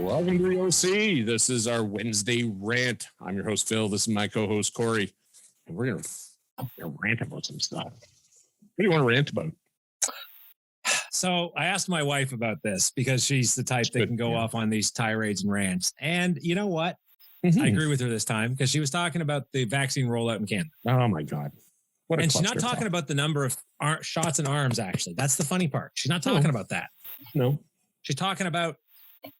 Welcome to the OC. This is our Wednesday rant. I'm your host, Phil. This is my co-host, Corey. And we're going to rant about some stuff. What do you want to rant about? So I asked my wife about this because she's the type that can go off on these tirades and rants. And you know what? I agree with her this time because she was talking about the vaccine rollout in Canada. Oh, my God. What a and she's not talking about the number of shots in arms, actually. That's the funny part. She's not talking about that. No. She's talking about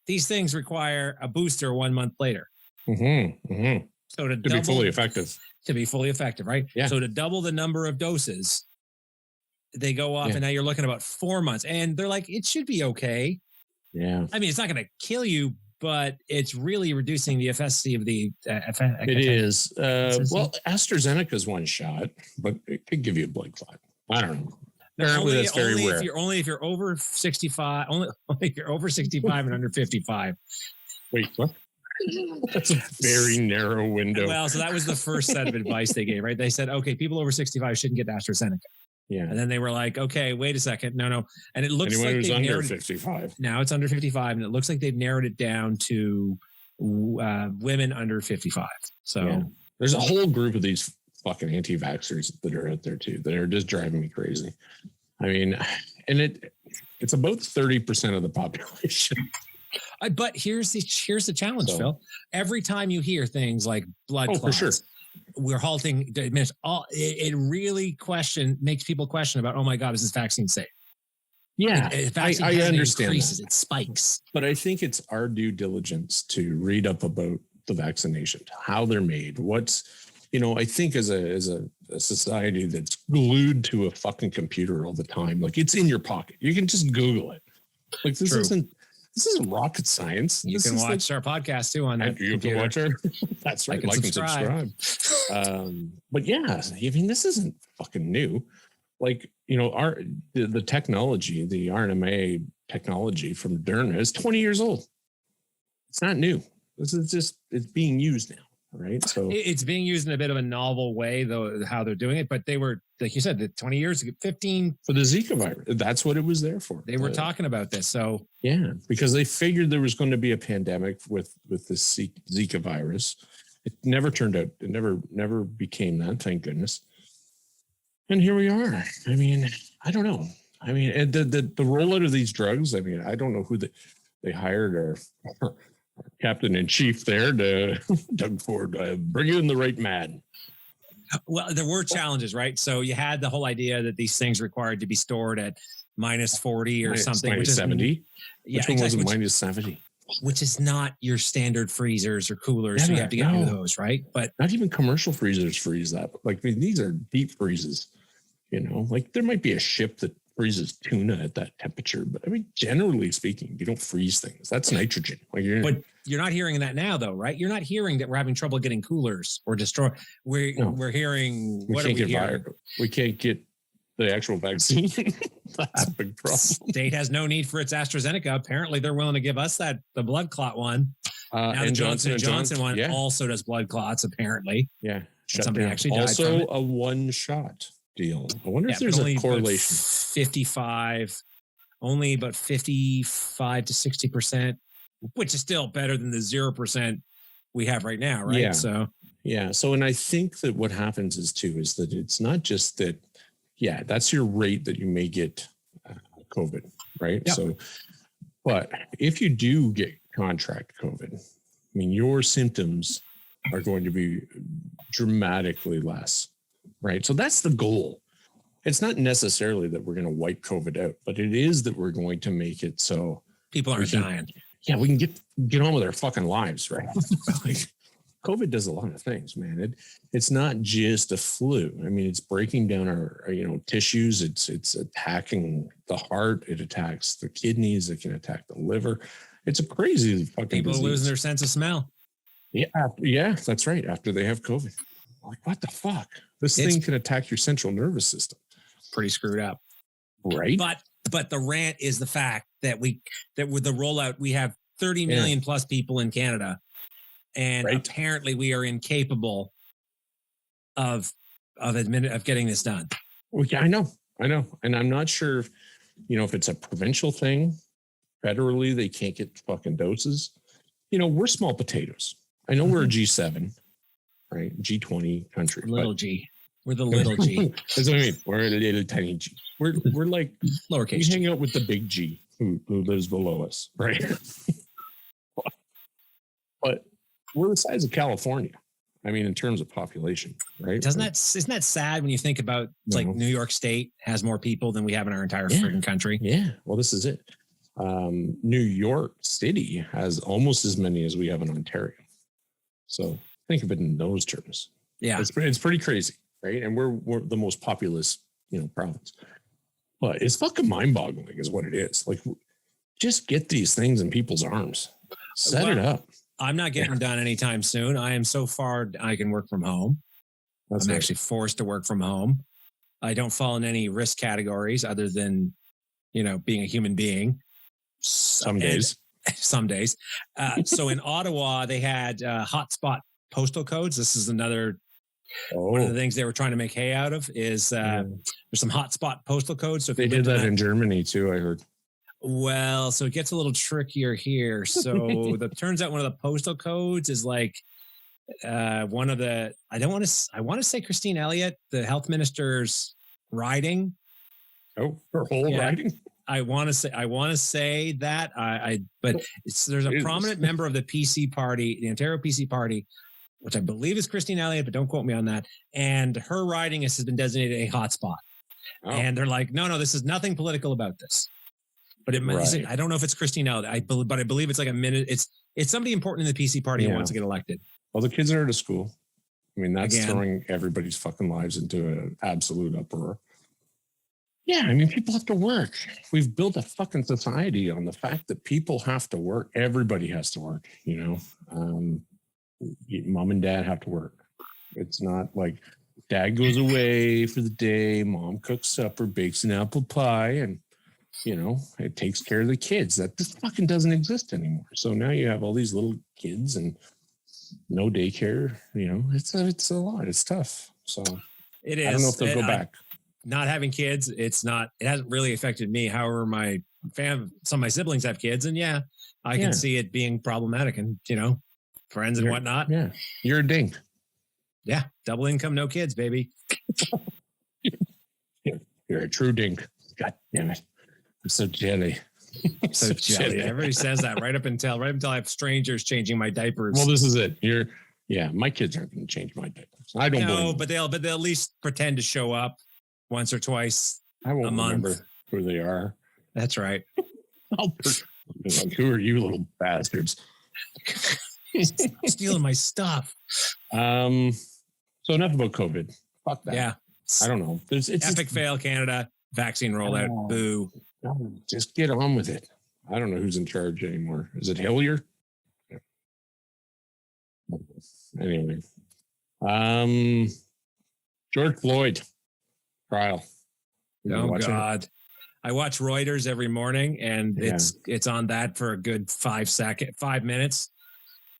these things require a booster 1 month later. So to be fully effective. To be fully effective, right? Yeah. So to double the number of doses, they go off and now you're looking at about 4 months. And they're like, it should be okay. Yeah. I mean, it's not going to kill you, but it's really reducing the efficacy of the... it is. Well, AstraZeneca's one shot, but it could give you a blood clot. I don't know. Apparently, that's very rare. If you're over 65, only if you're over 65 and under 55. Wait, what? That's a very narrow window. Well, so that was the first set of advice they gave, right? They said, okay, people over 65 shouldn't get AstraZeneca. Yeah. And then they were like, okay, wait a second. No. And it looks anyone like who's under 55. Now it's under 55, and it looks like they've narrowed it down to women under 55. So there's a whole group of these fucking anti-vaxxers that are out there too that are just driving me crazy. I mean, and it's about 30% of the population. But here's the challenge, Phil. Every time you hear things like blood clots, for sure, we're halting. It really makes people question about, oh my God, is this vaccine safe? Yeah, I understand. It spikes. But I think it's our due diligence to read up about the vaccination, how they're made, I think as a society that's glued to a fucking computer all the time, like it's in your pocket. You can just Google it. Like this isn't rocket science. You can watch our podcast too on that. You can watch our. That's right. Like and subscribe. But yeah, I mean, this isn't fucking new. Like, the technology, the RNA technology from Moderna is 20 years old. It's not new. This is just, it's being used now. Right. So it's being used in a bit of a novel way, though, how they're doing it. But they were, like you said, 20 years ago, 15 for the Zika virus. That's what it was there for. They were talking about this. So, yeah, because they figured there was going to be a pandemic with this Zika virus. It never turned out. It never became that. Thank goodness. And here we are. I mean, I don't know. I mean, and the rollout of these drugs. I mean, I don't know who they hired or Captain in Chief there to Doug Ford, bring in the right man. Well, there were challenges, right? So you had the whole idea that these things required to be stored at minus 40 or something. Minus 70? Which one was it? Minus 70? Which is not your standard freezers or coolers. So you have to get rid of those, right? But not even commercial freezers freeze that. Like, I mean, these are deep freezes, like there might be a ship that freezes tuna at that temperature, but I mean, generally speaking, you don't freeze things. That's nitrogen. But you're not hearing that now, though, right? You're not hearing that we're having trouble getting coolers or destroy. We're hearing we can't get the actual vaccine. That's a big problem. State has no need for its AstraZeneca. Apparently, they're willing to give us the blood clot one. Now the Johnson & Johnson one also does blood clots. Apparently, somebody actually died also from it. A one shot deal. I wonder if there's a correlation. 55, only about 55 to 60%, which is still better than the 0% we have right now, right? Yeah. So, and I think that what happens is that it's not just that, that's your rate that you may get COVID, right? Yep. So, but if you do contract COVID, I mean, your symptoms are going to be dramatically less. Right. So that's the goal. It's not necessarily that we're going to wipe COVID out, but it is that we're going to make it so people aren't dying. Yeah, we can get on with our fucking lives, right? Like, COVID does a lot of things, man. It's not just a flu. I mean, it's breaking down our tissues. It's attacking the heart. It attacks the kidneys. It can attack the liver. It's a crazy fucking people disease. Losing their sense of smell. Yeah, that's right. After they have COVID. Like, what the fuck? This thing can attack your central nervous system. Pretty screwed up. Right. But the rant is the fact that with the rollout, we have 30 million plus people in Canada. And apparently we are incapable of getting this done. Well, yeah, I know. And I'm not sure if it's a provincial thing. Federally, they can't get fucking doses. we're small potatoes. I know we're a G7, right? G20 country. Little G. We're the little G. That's what I mean. We're a little tiny G. We're like lowercase. We hang out with the big G who lives below us, right? But we're the size of California. I mean, in terms of population, right? Isn't that sad when you think about like New York State has more people than we have in our entire freaking country? Yeah. Well, this is it. New York City has almost as many as we have in Ontario. So think of it in those terms. Yeah. It's pretty crazy, right? And we're the most populous, province. But it's fucking mind-boggling is what it is. Like, just get these things in people's arms. Set it up. I'm not getting done anytime soon. I am so far I can work from home. I'm actually forced to work from home. I don't fall in any risk categories other than, being a human being. Some days. So in Ottawa, they had hotspot postal codes. This is another one of the things they were trying to make hay out of is there's some hotspot postal codes. So if they did that in Germany too, I heard. Well, so it gets a little trickier here. So it turns out one of the postal codes is like one of the I want to say Christine Elliott, the health minister's riding. Oh, her whole riding. I want to say that but there's a prominent member of the PC party, the Ontario PC party, which I believe is Christine Elliott, but don't quote me on that. And her riding has been designated a hotspot. Oh. And they're like, no, this is nothing political about this. But I don't know if it's Christine Elliott, but I believe it's like a minute. It's somebody important in the PC party who wants to get elected. Well, the kids are out of school. I mean, that's throwing everybody's fucking lives into an absolute uproar. Yeah, I mean, people have to work. We've built a fucking society on the fact that people have to work. Everybody has to work, Mom and dad have to work. It's not like dad goes away for the day, mom cooks supper, bakes an apple pie, and, it takes care of the kids. That just fucking doesn't exist anymore. So now you have all these little kids and no daycare. It's a lot. It's tough. So it is. I don't know if they'll go back. Not having kids, it hasn't really affected me. However, some of my siblings have kids, and I can see it being problematic, and friends and whatnot. Yeah, you're a dink. Yeah, double income, no kids, baby. You're a true dink. God damn it! I'm so jelly. So jelly. Everybody says that right up until I have strangers changing my diapers. Well, this is it. My kids aren't going to change my diapers. I don't know, but they'll at least pretend to show up once or twice a month. Remember who they are. That's right. Like, who are you little bastards? Stealing my stuff. So enough about COVID. Fuck that. Yeah. I don't know. It's epic fail, Canada. Vaccine rollout. Boo. Just get on with it. I don't know who's in charge anymore. Is it Hillier? Anyway. George Floyd trial. Oh God. I watch Reuters every morning, and it's on that for a good 5 minutes.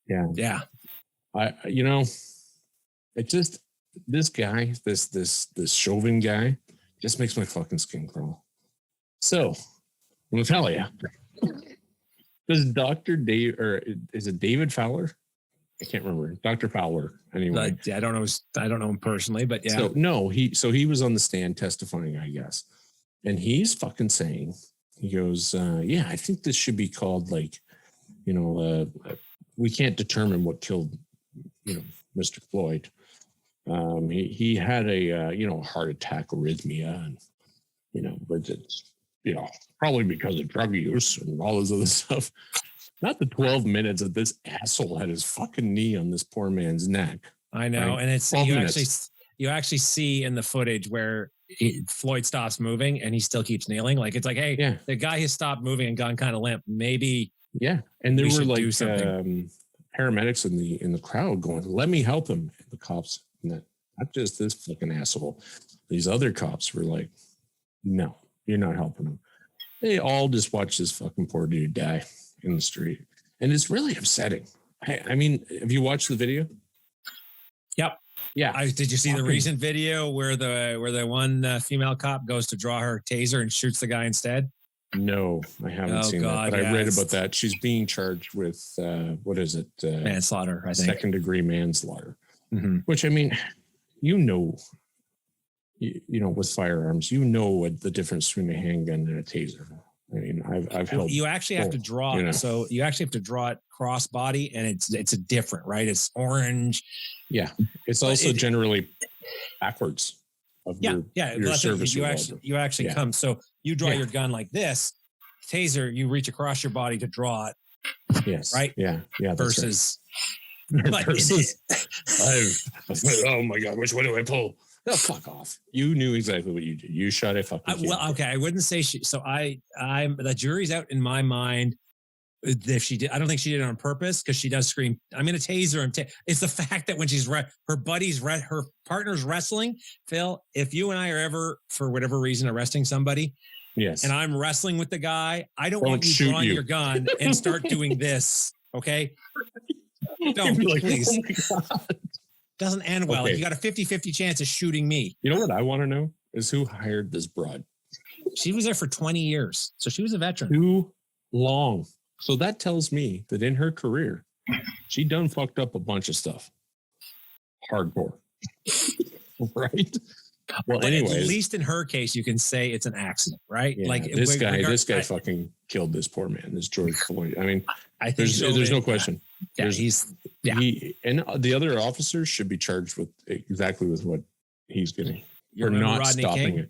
Yeah. Yeah. It just, this guy, this Chauvin guy just makes my fucking skin crawl. So I'm gonna tell you, does Dr. Dave, or is it David Fowler? I can't remember. Dr. Fowler. Anyway. I don't know him personally, but yeah. So he was on the stand testifying, I guess. And he's fucking saying, he goes, I think this should be called we can't determine what killed, Mr. Floyd. He had a, heart attack arrhythmia, and, but it's, probably because of drug use and all this other stuff. Not the 12 minutes that this asshole had his fucking knee on this poor man's neck. I know. Right? And it's, you actually see in the footage where Floyd stops moving and he still keeps kneeling. Like, it's like, hey, the guy has stopped moving and gone kind of limp. Maybe. Yeah. And there were like paramedics in the crowd going, let me help him. And the cops, not just this fucking asshole. These other cops were like, no, you're not helping him. They all just watched this fucking poor dude die in the street. And it's really upsetting. I mean, have you watched the video? Yep. Yeah. Did you see the recent video where the one female cop goes to draw her taser and shoots the guy instead? No, I haven't seen that, but I read about that. She's being charged with what is it? Manslaughter, I think. Second-degree manslaughter. Mm-hmm. Which, I mean, you know, with firearms, what the difference between a handgun and a taser. I mean, I've held. You actually have to draw it. So you actually have to draw it crossbody, and it's a different, right? It's orange. Yeah, it's also generally backwards. Your service you actually come. So you draw your gun like this. Taser, you reach across your body to draw it. Yes. Right. Yeah. Versus. Right. Oh my God! Which one do I pull? Oh, fuck off! You knew exactly what you did. You shot a fucking kid. Well, okay, I wouldn't say she. So I'm the jury's out in my mind. If she did, I don't think she did it on purpose because she does scream, "I'm going to taser him." It's the fact that when she's her partner's wrestling. Phil, if you and I are ever, for whatever reason, arresting somebody, yes, and I'm wrestling with the guy, I don't want you drawing your gun and start doing this. Okay, don't please. Oh, doesn't end well. Okay. You got a 50-50 chance of shooting me. You know what I want to know is who hired this broad. She was there for 20 years, so she was a veteran. Too long. So that tells me that in her career, she done fucked up a bunch of stuff. Hardcore. Right? Well, anyways. At least in her case, you can say it's an accident, right? Yeah, like this guy fucking killed this poor man, this George Floyd. I mean, I think there's no question. Yeah, he and the other officers should be charged with exactly with what he's getting for not Rodney stopping King? it.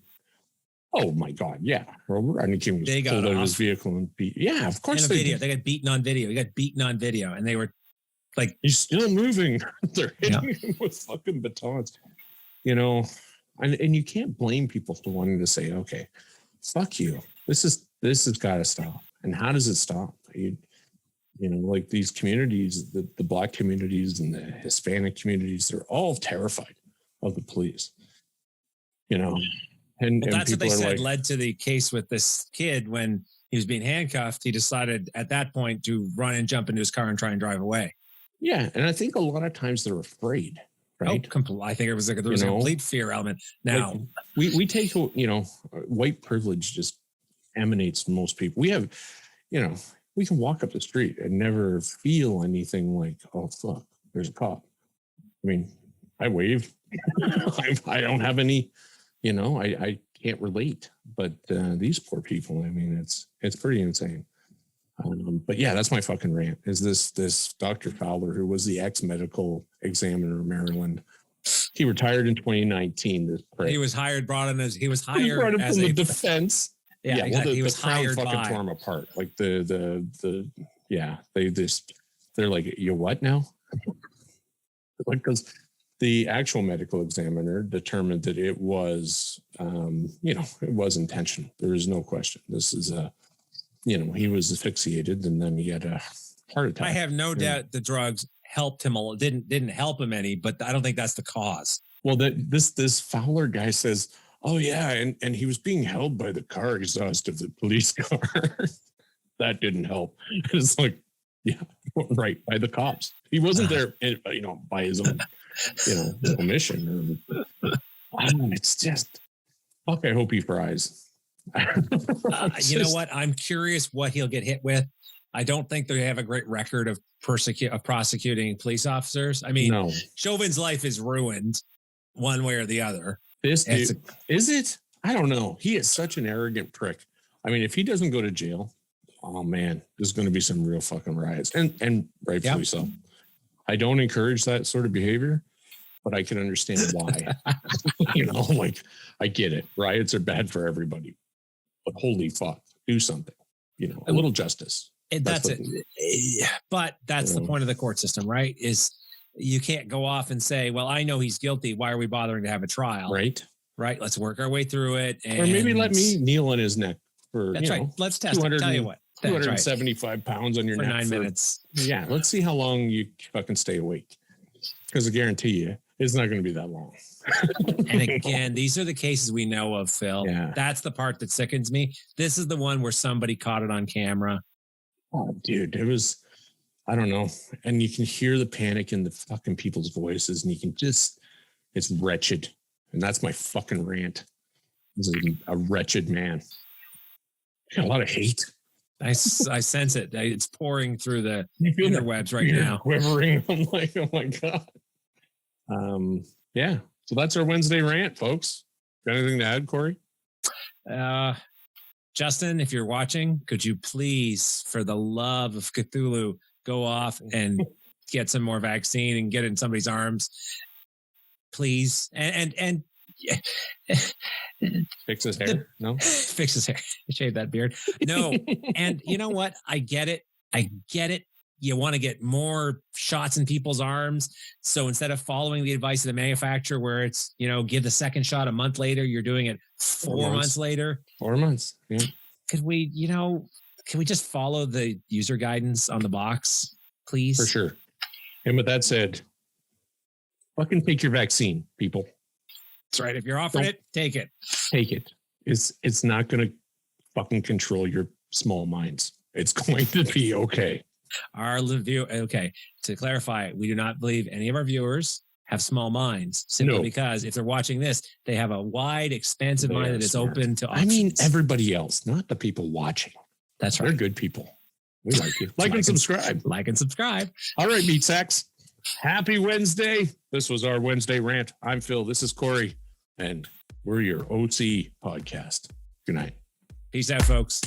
Oh my God! Yeah, Rodney King was pulled out of his vehicle and beat. Yeah, of course they got beaten on video. He got beaten on video, and they were like, "He's still moving." They're hitting him with fucking batons. And you can't blame people for wanting to say, "Okay, fuck you. This has got to stop." And how does it stop? Like these communities, the Black communities and the Hispanic communities, they're all terrified of the police. And that's what they said like, led to the case with this kid when he was being handcuffed. He decided at that point to run and jump into his car and try and drive away. Yeah, and I think a lot of times they're afraid, right? I think it was there was a complete fear element. Now we take white privilege just emanates from most people. We have, we can walk up the street and never feel anything like, oh fuck, there's a cop. I mean, I wave. I don't have any. I can't relate, but these poor people, I mean, it's pretty insane. But yeah, that's my fucking rant. Is this Dr. Fowler, who was the ex-medical examiner of Maryland? He retired in 2019. He was hired, from the defense. Yeah, exactly. He was hired fucking tore him apart. Like they're like, you what now? Because the actual medical examiner determined that it was, it was intentional. There is no question. This is he was asphyxiated and then he had a heart attack. I have no doubt the drugs helped him. Didn't help him any, but I don't think that's the cause. Well, this Fowler guy says, oh yeah, and he was being held by the car exhaust of the police car. That didn't help. It's like, yeah, right, by the cops. He wasn't there, by his own. Omission. It's just fuck. I hope he fries. You know what? I'm curious what he'll get hit with. I don't think they have a great record of prosecuting police officers. I mean, Chauvin's life is ruined one way or the other. This dude, is it? I don't know. He is such an arrogant prick. I mean, if he doesn't go to jail, oh man, there's going to be some real fucking riots, and rightfully so. I don't encourage that sort of behavior, but I can understand why. I get it. Riots are bad for everybody, but holy fuck, do something. A little justice. That's it. But that's the point of the court system, right? Is you can't go off and say, well, I know he's guilty. Why are we bothering to have a trial? Right. Let's work our way through it. Or maybe let me kneel on his neck for, that's right. Let's test it. Tell you what. 275 pounds on your neck. 9 minutes. Yeah. Let's see how long you fucking stay awake. Because I guarantee you, it's not going to be that long. And again, these are the cases we know of, Phil. Yeah. That's the part that sickens me. This is the one where somebody caught it on camera. Oh, dude, it was, I don't know. And you can hear the panic in the fucking people's voices, and you can just, it's wretched. And that's my fucking rant. This is a wretched man. A lot of hate. I sense it. It's pouring through the You feel interwebs right now. Quivering. I'm like, oh my God. Yeah. So that's our Wednesday rant, folks. Got anything to add, Corey? Justin, if you're watching, could you please, for the love of Cthulhu, go off and get some more vaccine and get it in somebody's arms, please? And fix his hair. No, fix his hair. Shave that beard. No. And you know what? I get it. You want to get more shots in people's arms. So instead of following the advice of the manufacturer where it's, give the second shot a month later, you're doing it 4 months later. 4 months. Yeah. Could we, can we just follow the user guidance on the box, please? For sure. And with that said, fucking take your vaccine, people. That's right. If you're offered it, take it. Take it. It's not going to fucking control your small minds. It's going to be okay. Okay. To clarify, we do not believe any of our viewers have small minds simply because if they're watching this, they have a wide, expansive mind that is open to options. I mean, everybody else, not the people watching. That's right. They're good people. We like you. Like and subscribe. Like and subscribe. All right, meat sacks. Happy Wednesday. This was our Wednesday rant. I'm Phil. This is Corey. And we're your OC podcast. Good night. Peace out, folks.